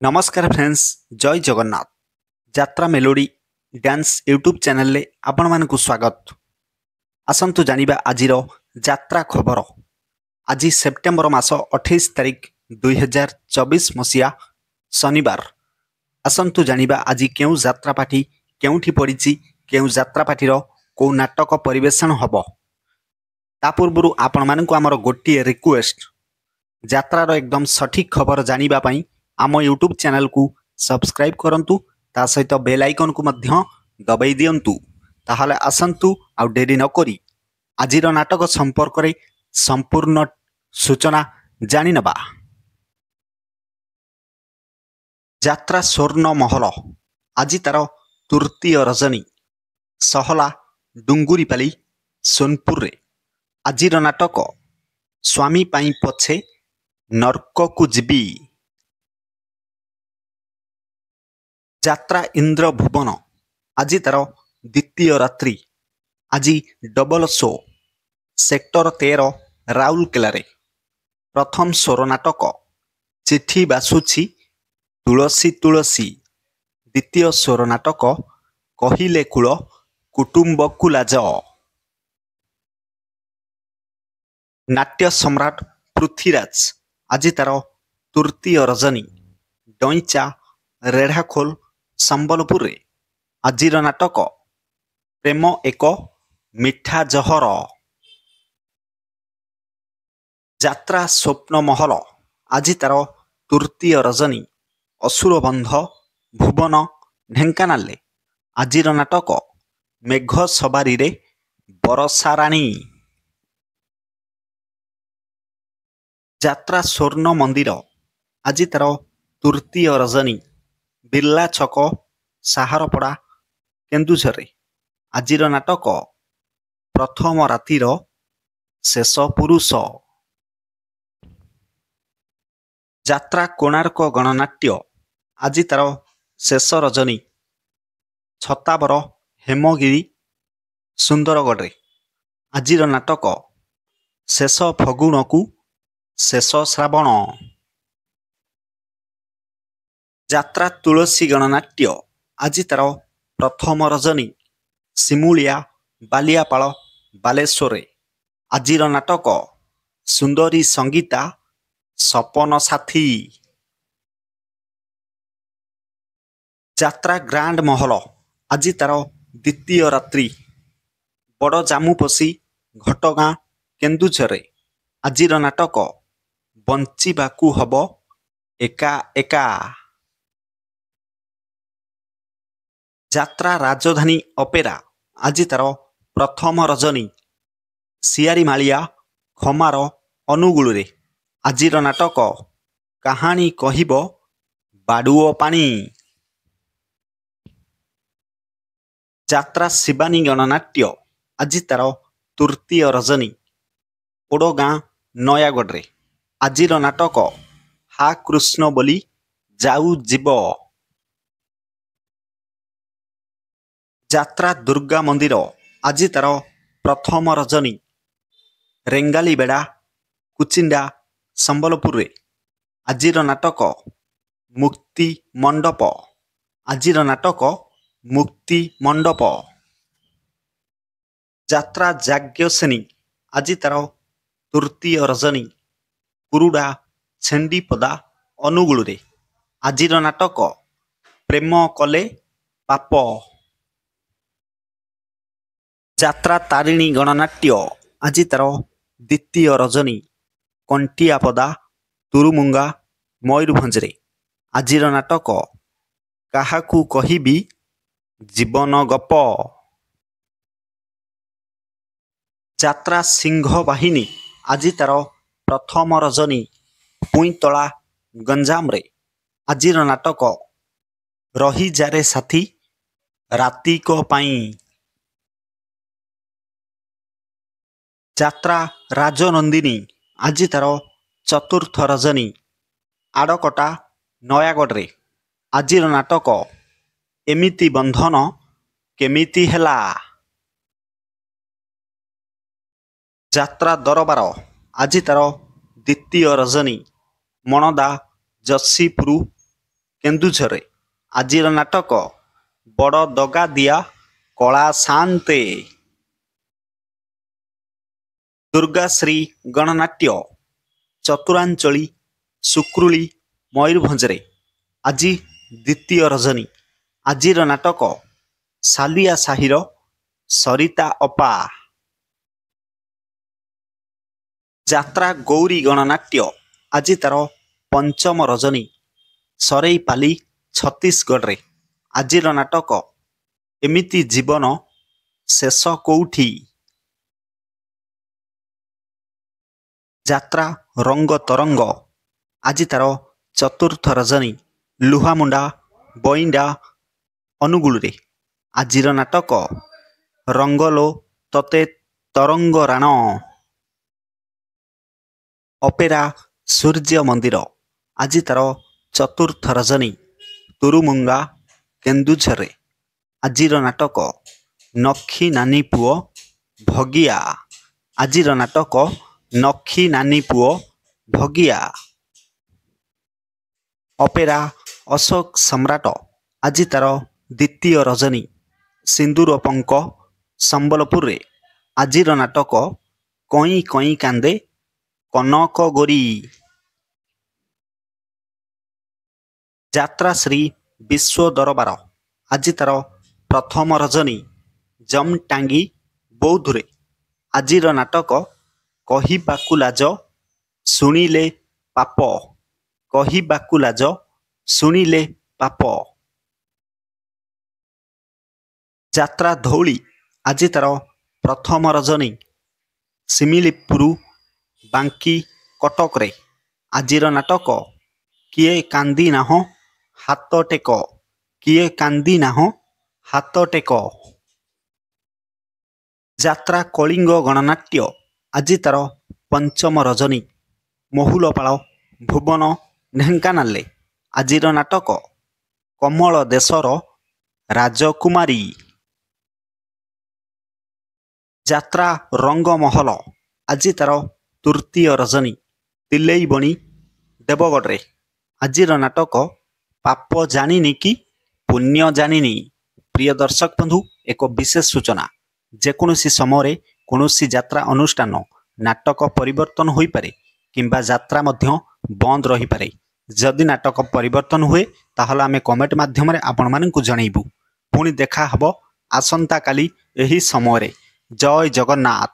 नमस्कार फ्रेंड्स, जय जगन्नाथ। यात्रा मेलोडी डांस यूट्यूब चैनल ले आपण मानकु स्वागत। आसंतु जानिबा आजिर यात्रा खबर। आज सेप्टेम्बर मास 28 तारिख 2024 मसिया शनिवार। आसंतु जानिबा आज केउ यात्रा पाठी केउठी पड़िछि, केउ यात्रा पाठीर को नाटक परिवेषण हबो। ता पूर्वरु आपण मानकु आमर गोटिए रिक्वेस्ट, यात्रार एकदम सठिक खबर जानिबा पई आम यूट्यूब चैनल को सब्सक्राइब करंतु, ता सहित बेल आइकन को मध्य दबाई दियंतु। ताहले आसंतु आ डेरी न करी आजिर नाटक संपर्क रे संपूर्ण सूचना जानि नबा। यात्रा स्वर्ण महल आज तार तृतीय रजनी सहला डुंगुरीपाली सोनपुर रे। आजिर नाटक स्वामी पाई पछे नर्क को जीवी। यात्रा इंद्र भुवन आज तार द्वितीय रात्रि। आज डबल शो सेक्टर 13 राउरकेला रे। प्रथम स्वर नाटक चिठी बासुछि तुलसी तुलसी। द्वितीय स्वर नाटक कहिले कूल कुटुंब को लाज। नाट्य सम्राट पृथ्वीराज आज तार तृतीय रजनी डईचा रेढ़ाखोल संबलपुर रे। आजिर नाटक प्रेम एक मिठा जहर। यात्रा स्वप्न महल आज तार तृतीय रजनी असुरबंध भुवन ढेंकानाल। आजिर नाटक मेघ सवारी रे बरसा राणी। यात्रा स्वर्ण मंदिर आज तार तृतीय रजनी बिरला छक साहारपड़ा केन्दुझर। आजिर नाटक प्रथम रातिर शेष पुरुष। यात्रा कोणार्क गणनाट्य आज तार शेष रजनी छताबर हेमगिरी सुंदरगढ़। आजिर नाटक शेष फगुण को शेष श्रावण। यात्रा तुलसी गणनाट्य आज तार प्रथम रजनी सिमुलिया बालियापाल बालेश्वर। आजिर नाटक सुंदरी संगीता सपन साथी। यात्रा ग्रांड महल आज तार द्वितीय रात्रि बड़ जामुपसी घटगां केन्दुझर। आजिर नाटक बंचिबाकू हब एका एका। यात्रा राजधानी अपेरा आज तार प्रथम रजनी सियारी मालिया खमार अनुगुल रे। आजिर नाटक कहानी कहिब बाडुओ पानी। यात्रा शिवानी गणनाट्य आज तार तृतीय रजनी ओडगां नयागढ़ रे। आजिर नाटक हा कृष्ण बोली जाऊ जीव। यात्रा दुर्गा मंदिर आज तार प्रथम रजनी रेंगाली बेड़ा कुचिंडा संबलपुर रे। आजिर नाटक मुक्ति मंडप। आजिर नाटक मुक्ति मंडप। यात्रा जाग्ञसेनी आज तार तृतीय रजनी कुरुडा छेंडीपदा अनुगुल रे। आजिर नाटक प्रेम कले पाप। यात्रा तारिणी गणनाट्य आज तार द्वितीय रजनी कंटियापदा तुरुमुंगा मयूरभंज रे। आजिर नाटक काहाकू कहिबी जीवन गप। यात्रा सिंह बाहिनी आज तार प्रथम रजनी पुईतला गंजाम रे। आजिर नाटक रही जारे साथी राती को पाई। यात्रा राजनंदिनी आज तार चतुर्थ रजनी आड़कटा नयागढ़ रे। आजिर नाटक एमिति बंधन केमिति हेला। यात्रा दरबार आज तार द्वितीय रजनी मनदा जसीपुर କେନ୍ଦୁଝରରେ। ଆଜିର ନାଟକ ବଡ଼ ଦଗା ଦିଆ କଳା ଶାନ୍ତେ। ଦୁର୍ଗାଶ୍ରୀ ଗଣନାଟ୍ୟ ଚତୁରାଞ୍ଚଳି ସୁକ୍ରୁଳି ମୟୂରଭଞ୍ଜରେ। ଆଜି ଦ୍ୱିତୀୟ ରଜନୀ। ଆଜିର ନାଟକ ସାଲିଆ ସାହିର ସରିତା ଅପା। ଯାତ୍ରା ଗୌରୀ ଗଣନାଟ୍ୟ ଆଜି ତାର ପଞ୍ଚମ ରଜନୀ। ସରେଇପାଲି ଛତିଶଗଡ଼ରେ। ଆଜିର ନାଟକ ଏମିତି ଜୀବନ ଶେଷ କୋଉଠି। ଯାତ୍ରା ରଙ୍ଗ ତରଙ୍ଗ ଆଜି ତାର ଚତୁର୍ଥ ରଜନୀ। ଲୁହାମୁଣ୍ଡା ବଇଣ୍ଡା ଅନୁଗୁଳରେ। ଆଜିର ନାଟକ ରଙ୍ଗଲୋ ତତେ ତରଙ୍ଗ ରାଣ। ଅପେରା ସୂର୍ଯ୍ୟ ମନ୍ଦିର ଆଜି ତାର ଚତୁର୍ଥ ରଜନୀ। ତୁରୁମୁଙ୍ଗା କେନ୍ଦୁଝରରେ। ଆଜିର ନାଟକ ନଖି ନାନୀ ପୁଅ ଭଗିଆ। ଆଜିର ନାଟକ ନଖି ନାନୀ ପୁଅ ଭଗିଆ। ଅପେରା ଅଶୋକ ସମ୍ରାଟ ଆଜି ତାର ଦ୍ୱିତୀୟ ରଜନୀ। ସିନ୍ଦୁର ପଙ୍କ ସମ୍ବଲପୁରରେ। ଆଜିର ନାଟକ କଇଁ କଇଁ କାନ୍ଦେ କନକ ଗୋରୀ। ଯାତ୍ରା ଶ୍ରୀ ବିଶ୍ୱ ଦରବାର ଆଜି ତାର ପ୍ରଥମ ରଜନୀ। ଜମଟାଙ୍ଗି ବୌଦ୍ଧରେ। ଆଜିର ନାଟକ କହିବାକୁ ଲାଜ ଶୁଣିଲେ ପାପ। କହିବାକୁ ଲାଜ ଶୁଣିଲେ ପାପ। ଯାତ୍ରା ଧଉଳି ଆଜି ତାର ପ୍ରଥମ ରଜନୀ। ଶିମିଳିପୁର ବାଙ୍କି କଟକରେ। ଆଜିର ନାଟକ କିଏ କାନ୍ଦି ନାହଁ ହାତ ଟେକ। କିଏ କାନ୍ଦି ନାହଁ ହାତ ଟେକ। ଯାତ୍ରା କଳିଙ୍ଗ ଗଣନାଟ୍ୟ ଆଜି ତାର ପଞ୍ଚମ ରଜନୀ। ମହୁଲପାଳ ଭୁବନ ଢେଙ୍କାନାଳରେ। ଆଜିର ନାଟକ କମଳ ଦେଶର ରାଜକୁମାରୀ। ଯାତ୍ରା ରଙ୍ଗମହଲ ଆଜି ତାର ତୃତୀୟ ରଜନୀ। ତିଲେଇବଣି ଦେବଗଡ଼ରେ। ଆଜିର ନାଟକ ପାପ ଜାଣିନି କି ପୁଣ୍ୟ ଜାଣିନି। ପ୍ରିୟ ଦର୍ଶକ ବନ୍ଧୁ, ଏକ ବିଶେଷ ସୂଚନା, ଯେକୌଣସି ସମୟରେ କୌଣସି ଯାତ୍ରା ଅନୁଷ୍ଠାନ ନାଟକ ପରିବର୍ତ୍ତନ ହୋଇପାରେ କିମ୍ବା ଯାତ୍ରା ମଧ୍ୟ ବନ୍ଦ ରହିପାରେ। ଯଦି ନାଟକ ପରିବର୍ତ୍ତନ ହୁଏ ତାହେଲେ ଆମେ କମେଣ୍ଟ ମାଧ୍ୟମରେ ଆପଣମାନଙ୍କୁ ଜଣାଇବୁ। ପୁଣି ଦେଖା ହେବ ଆସନ୍ତାକାଲି ଏହି ସମୟରେ। ଜୟ ଜଗନ୍ନାଥ।